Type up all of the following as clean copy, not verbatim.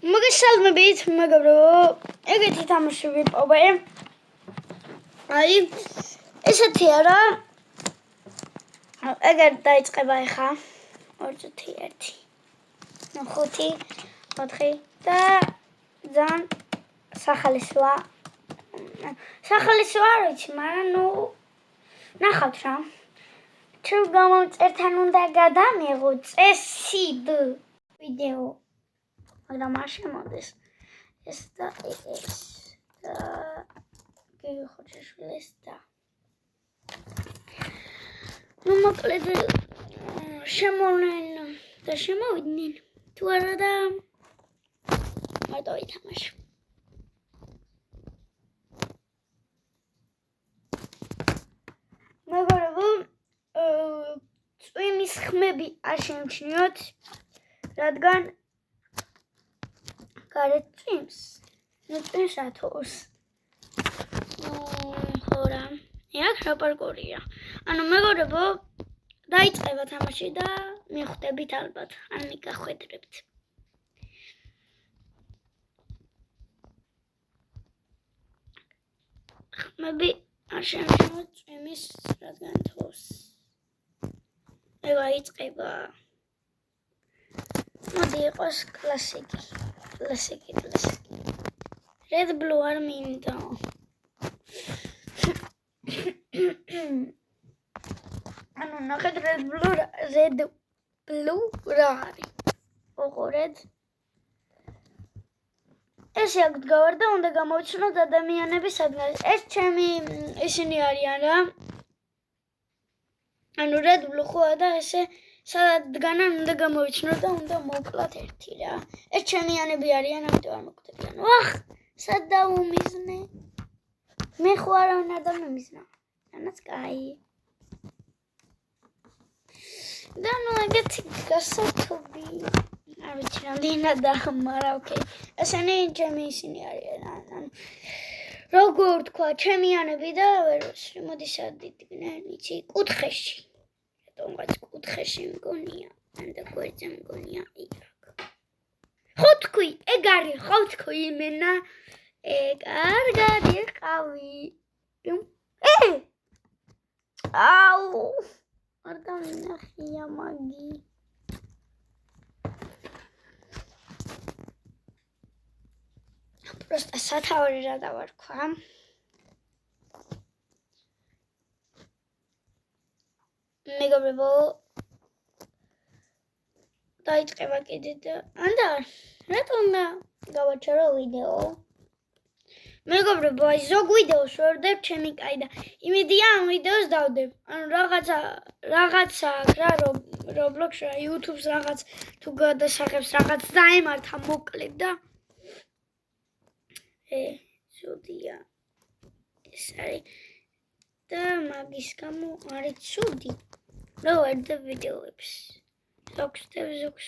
მოგესალმებით, მეგობრო. ეგეთი თამაში ვიპოვე. აი, ესეთი არა. ეგერ დაიწყება ახლა. 2-1. 5, 4 და ძალიან სახალისოა. სახალისო არ ვიცი, მაგრამ ნახავთ რა. თუ გამომწერთან უნდა გადამიღო წესით ვიდეო. მაგრამ არ შემოდის ეს და ეს და გიხოჭიშვილეს და მოკლედ შემოვნენ და შემოვიდნენ თუ არა და მარტო ითამაშ მეგობრებო წვიმის ხმები არ შემჩნიოთ რადგან გარეთ წვიმს. წვიმს რათოს. ხორა. აქ რა პარკურია. ანუ მეგობრებო, დაიწყება თამაში და მიხვდებით ალბათ. ან მიგახვედრებთ. ხმები არ შემჩნევთ წვიმის რადგან თოს. დაიწყება. მოდი იყოს კლასიკი. Classic. Red blue არ მინდა. ანუ ნახეთ red blue რა არის. ოღო red. ეს აქ დგავარ და უნდა გამოვიცნოთ ადამიანები სადღაც. ეს ჩემი ისინი არიან რა. ანუ red blue ხოა და ესე სადაც დგანან უნდა გამოვიცნოთ და უნდა მოვკლათ ერთი რა. ეს ჩემიანები არიან, ამიტომ არ მოგხვდებიან. ვახ, სად დაუმიზნე? მე ხო არავინ არ დამიმიზნა. თანაც კაი. და ნუ ეგეთი გასათობი. არ ვიცი რამდენად და მაგრამ ოკეი. ესენი ჩემი ისინი არიან. ანუ როგორ თქვა, ჩემიანები და ვერ მოდი სად იდგნენ, იცი, კუთხეში. თუმცა კუთხეში მგონია, ანდა გვერდზე მგონია იქ. ხო თქვი, ეგ არის, ხო თქვი იმენა. ეგ კარგად იყავი. აუ! არ დამინახია მაგი. პროსტა სათავე რა დავარქვა. მეგობრებო დაიწყება კიდე და ანდა რატომ გავაჩერო ვიდეო მეგობრებო აი ზოგ ვიდეოს ვერდებ ჩემი კაი და იმედია ამ ვიდეოს დავდებ ანუ რაღაცა აქვს რა Roblox რა YouTube-ს რაღაც თუ გადასაღებს რაღაც დაემართა მოკლედ და ცუდია ეს არის და მაგის გამო არის ცუდი რა ვერდებ ვიდეოებს ზოგს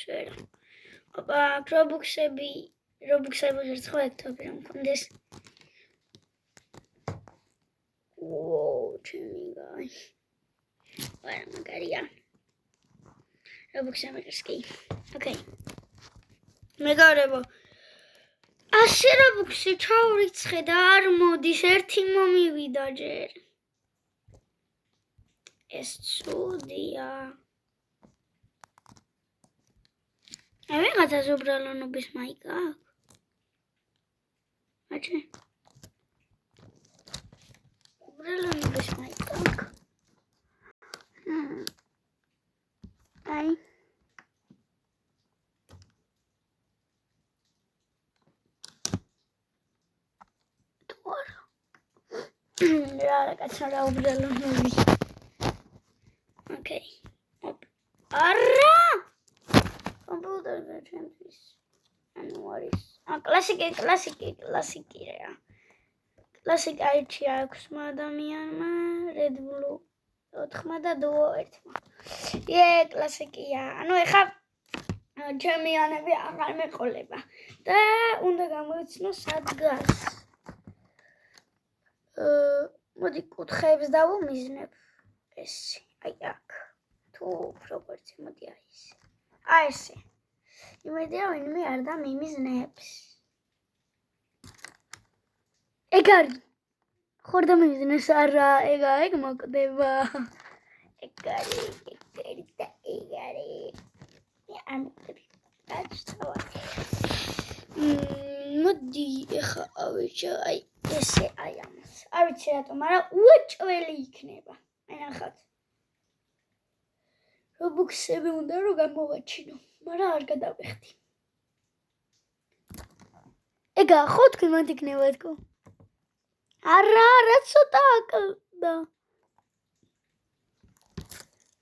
ვერ ოპა Roblox-ები ერთხელ რომ მქონდეს ჩემი გაი ვარ მაგარია Roblox-ები გასკი ოკეი მეგობრებო ასე Roblox-ი ჩავრიცხე და არ მოდის ერთი მომივიდა ჯერ ეს ცუდია ვიღაცას უბრალონობის მაიკა აქვს აჩე უბრალონობის მაიკა აქვს აი რა რა უბრალონობის ოკეი არა კომპიუტერზე ჩემთვის ანუ არის კლასიკი რა კლასიკა ერთი აქვს ადამიანმა Red Bull 4 და Duo 1 კლასიკია ანუ ეხა ჩემიანები აღარ მეყოლება და უნდა გამოვიცნო სად დგას მოდი კუთხეებს დავუმიზნებ ეს აი აქ თუ როგორც მოდი აი ესე იმედია ვინმე არ და მიმიზნებს. ეგ არის. ხორ და მიმიზნეს არა, ეგ მოკდება. ეგ არის. არ მოკდები. გაჩვევა. მოდი ეხა ავიჩა აი ესე აი ამას. არ ვიცი რატომ, მაგრამ უეჭველი იქნება. აი ნახავთ. რობუქსები უნდა რომ გამოვაჩინო, მაგრამ არ გადავიხდი. ეგა ხო თქვენ მათ იქნება თქო? არა, რა ცოტა აკლდა.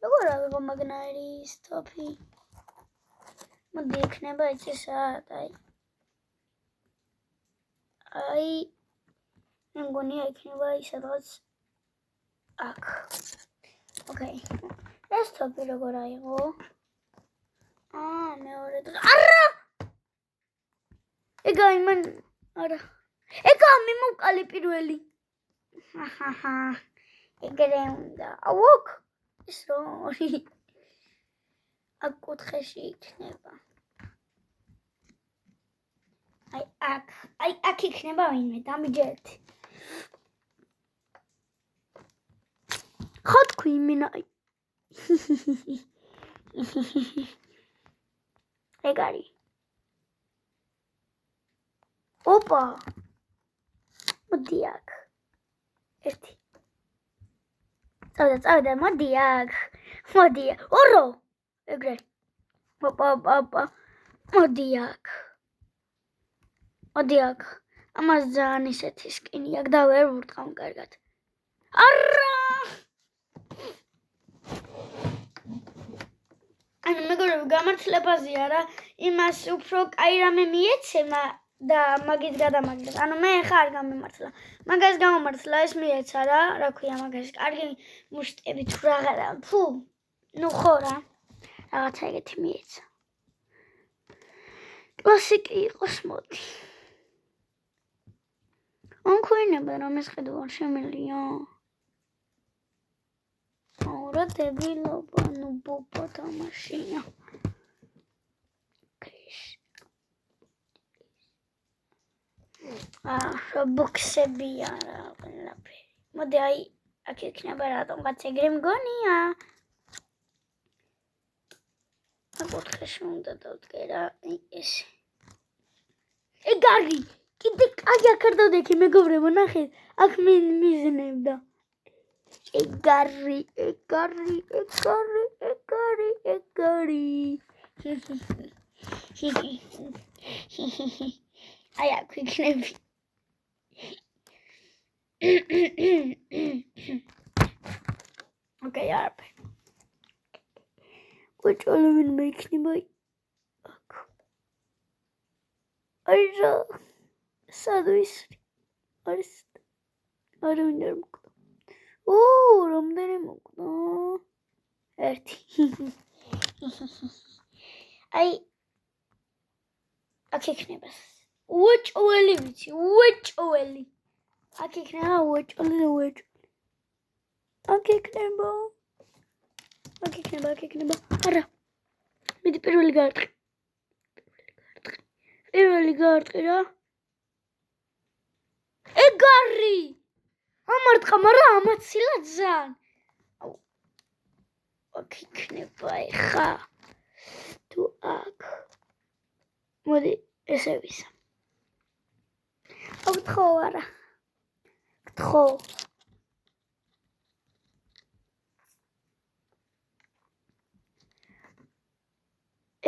როგორ ავიღო მაგნაირი სტოფი? მოდი იქნება იცი საათ აი მე მგონია იქნება ის სადღაც აქ. ოკეი. ეს სტოფი როგორ აიღო? მეორე დღე. არა! ეგა იმან არა. ეგა მიმოვყალი პირველი. ჰაჰაჰა. ეგრე უნდა. აუქ. ის როი. აქ კუთხეში იქნება. აი აქ იქნება ვინმე დამიჯერეთ. ხო თქვი მინა. ეგ არის. ოპა. მოდი აქ. ერთი. წავიდა, მოდი აქ. მოდი. ორო. ეგრე. ოპა. მოდი აქ. მოდი აქ. ამას ძალიან ისეთი სკინი აქვს და ვერ ვურტყავ კარგად. არა! ანუ მეგობრებო, გამართლებაზეა რა, იმას უფრო კაი რამე მიეცემა და მაგით გადამაგდეს. ანუ მე ხა არ გამემართლა. მაგას გამომართლა ეს მიეცა რა ქვია მაგას. კარგი მუშტები თუ რაღაცა. ფუ. ნუ ხო რა. რაღაცა ეგეთი მიეცა. კლასიკი იყოს მოდი. ანქოინება რომ ეს ხედავ შემილია. რა დებილობა, ნუ ბობა თამაშია. რობუქსები არა, ყველაფერი. მოდი აი აქ იქნება რატომღაც ეგრე მგონია. აკუთხეში უნდა დავდგე რა, ესე. ეგ არის. კიდე კაი აქ არ დავდექი მეგობრებო, ნახეთ, აქ მიზნებდა. ეგ არის. აი აქ იქნები. ოკეი, არაფერი. უჭოლო ვინმე იქნება აქ. აი რა. სადვის არის. არ ვინ არ მოკდა. რამდენი მოკდა? ერთი. აი აქ იქნება. უეჭველი ვიცი, უეჭველი. აქ იქნება უეჭველი. აქ იქნება. არა. მიდი პირველი გაარტყი. რა. ეგ არის. ამარტყა, მაგრამ ამაცილა ძალიან. აქ იქნება ეხა. თუ აქ. მოდი ესე ვისა. გთხოვ არა. გთხოვ.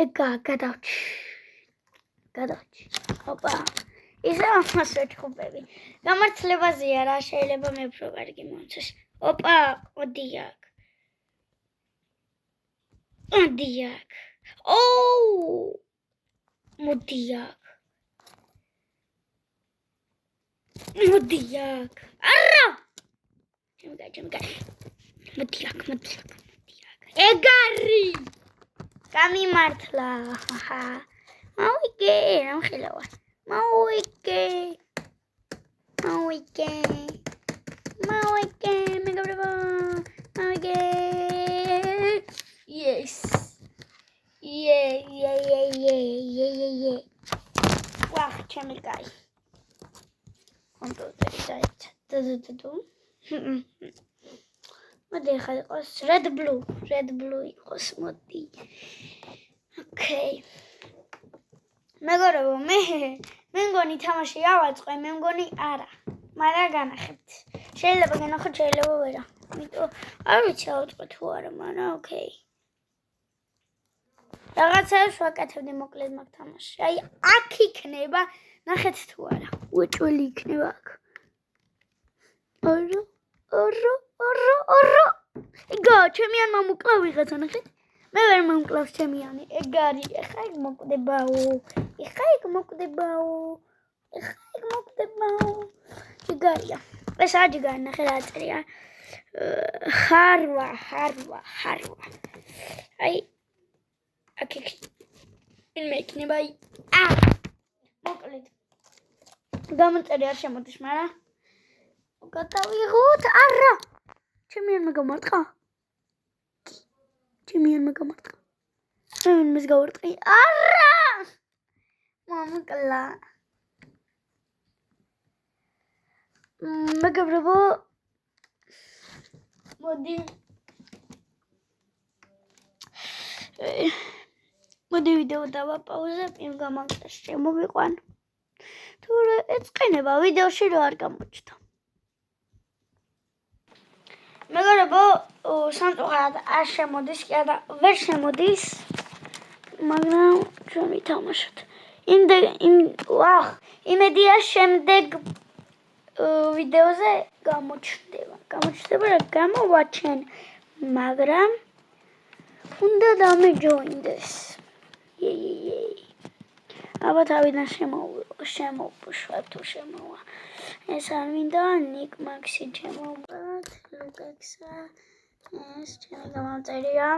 ეგა გადავჭი. ოპა. ისე ამას ვეჭხუბები. გამართლებაზეა რა, შეიძლება მე უფრო კარგი მომწეს. ოპა, მოდი აქ. მოდი აქ. არა! შემიგай. მოდი აქ. ეგ არის! გამიმართლა. მოვიგე, რა მხილავა. მოვიგე, მეგობრებო, მოვიგე. Yes. Yeah. ვახ, ჩემი კაი. კომპიუტერი დაიცა. დადადადუ. მოდი ახლა იყოს red blue იყოს, მოდი. Okay. მეგობრებო, მე მგონი თამაში ავაწყე, მე მგონი არა. მაგრამ განახებთ. შეიძლება განახოთ, შეიძლება ვერა. იმიტომ არ ვიცი ავაწყე თუ არა, მაგრამ okay. რაღაცას ვაკეთებდი მოკლედ მაგ თამაში. აი, აქ იქნება, ნახეთ თუ არა. უჭველი იქნება აქ. ორო. ეგა, ჩემი არ მომკლავ ვიღაცა, ნახეთ. მე ვერ მომკლავს ჩემიანი. ეგ არის, ეხა ეგ მოკდებაო. ჯიგარია. ეს აჯიგარი, ნახე რა წერია. ხარვა. აი აქ მე იქნება აი მოკლედ გამომწერი არ შემოდის, მაგრამ გადავიღოთ. არა ჩემი არ მეგამარტყა მე მის გავარტყი. არა მომკლა მეგობრებო, მოდი ვიდეო დავაპაუზებ, იმ გამონტაჟს შემოვიყვან. თორე ეწყინება ვიდეოში რო არ გამოჩნდა. მეგობრებო, სამწუხაროდ არ შემოდის, კი არა, ვერ შემოდის, მაგრამ ჩვენ ვითამაშოთ. იმედია შემდეგ ვიდეოზე გამოჩნდება რა გამოვაჩენ, მაგრამ უნდა დამეჯოინდეს. აბა თავიდან შემოვუშვებ თუ შემოვა. ეს არ მინდა ნიკ მაქსი შემოვუბრალოთ, ლუკექსა, ეს ჩემი გამომწერია.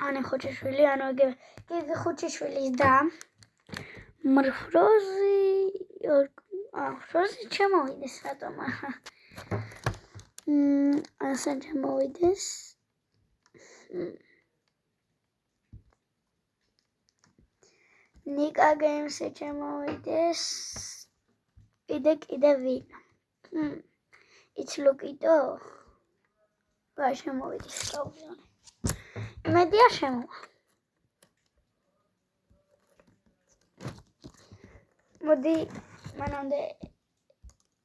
ანი ხუჩიშვილი, ანუ გიგი ხუჩიშვილის და ფროზი შემოვიდეს რატომ? ასე შემოვიდეს. ნიკა გეიმსი შემოვიდეს. კიდე ვინ? იცლუკიტო? რა შემოვიდეს გავზიანე. იმედია შემოვა. მოდი მანამდე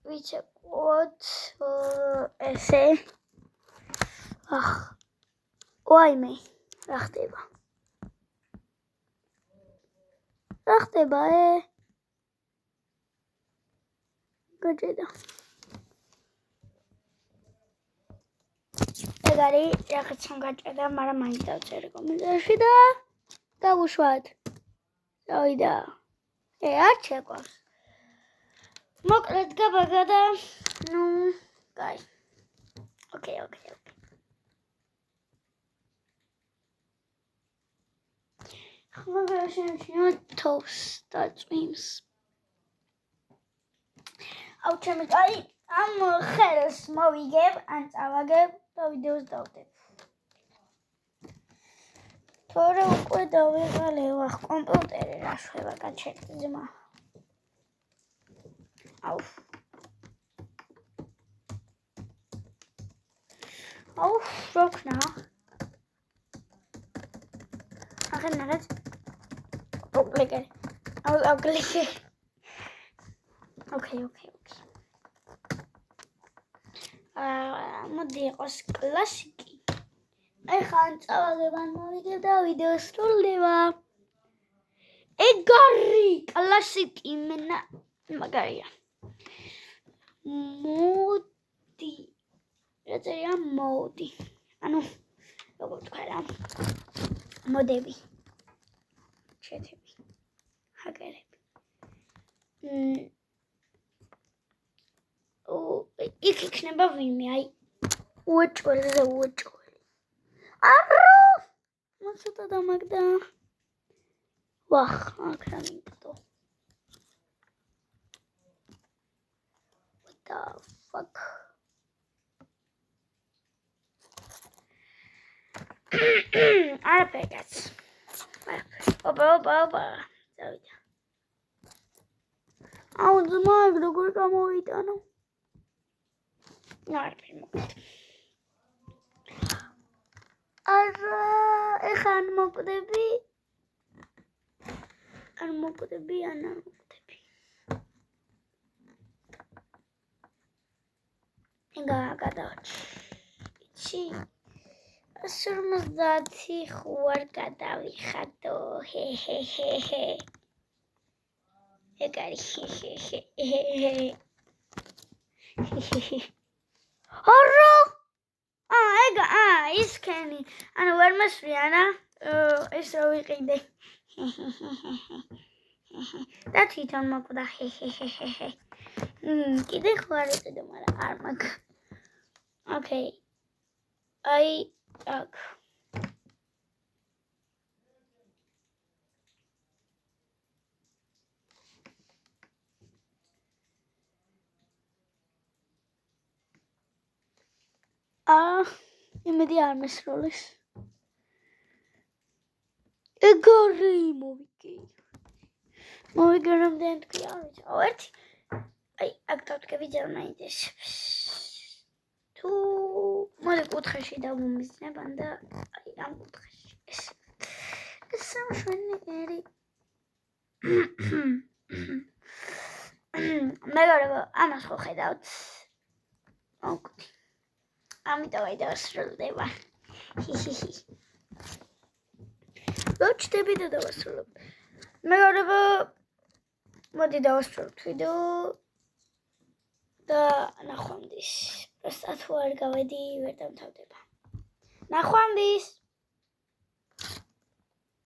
ვიცეკოთ ესე. ვაიმე, რა ხდება? გაჭედა. ეგ არის რაღაცა გაჭედა, მაგრამ მაინც დავწერე კომენტარში და გავუშვათ. წავიდა. არ შეკვავს. მოკლედ გაბაგა და კაი. ოკეი. ხმაგა შემჩნია თოვს და წვიმს. აუ ჩემი კაი, ამ ხელს მოვიგებ, ან წავაგებ და ვიდეოს დავდებ. თორე უკვე დავიღალე ვახ კომპიუტერი რა შვება გაჩერდა ძმა. აუ როქნა. ნახეთ. ოკლიკე. ოკეი. მოდი იყოს კლასიკი. ეხლა წავაგებ ან მოვიგებ და ვიდეო სრულდება. ეგ არის კლასიკი, მენა მაგარია. მოდი. რა წერია მოდი. ანუ როგორ თქვა რა. მოდები. ჩეთები. ჰაკერები. იქ იქნება ვინმე, აი უეჭველი. არა! მოცოტა დამაგდა. ვახ, აქ რა მინდო. What the fuck? არაფერი კაც. ოპა. წავიდა. აუ ძმა, როგორ გამოვიტანო? ნარფი მოკეთ. არა, ეხლა არ მოკვდები. არ მოკვდები. გადავჭი. 50 ხوار გადავიხადო. ჰე. ეგარი ჰე. არა! ისქენი. ანუ ვერ მასვი ანა. ეს რა ვიყიდე. და თვითონ მოკვდა. ჰე. კიდე ხوار ვიყიდე, მაგრამ არ მაქვს. ოკეი. აი, აქ. იმედი არ მესროლეს. ეგარი მოვიგე. რამდენი თქვი არ ვიცი. ერთი. აი, აქ დავტკები ძალიან მაინტერესებს. თუ მოდი კუთხეში დავუმიზნებან და აი ამ კუთხეში ეს სამშვენიერი. მეგობრებო, ამას ხო ხედავთ? მოგდი. ამიტომ აი დავასრულდება. ლოჩდები და დავასრულებ. მეგობრებო, მოდი დავასრულოთ ვიდეო და ნახვამდის. პროსტა თუ არ გავედი, ვერ დამთავრდება. ნახვამდის.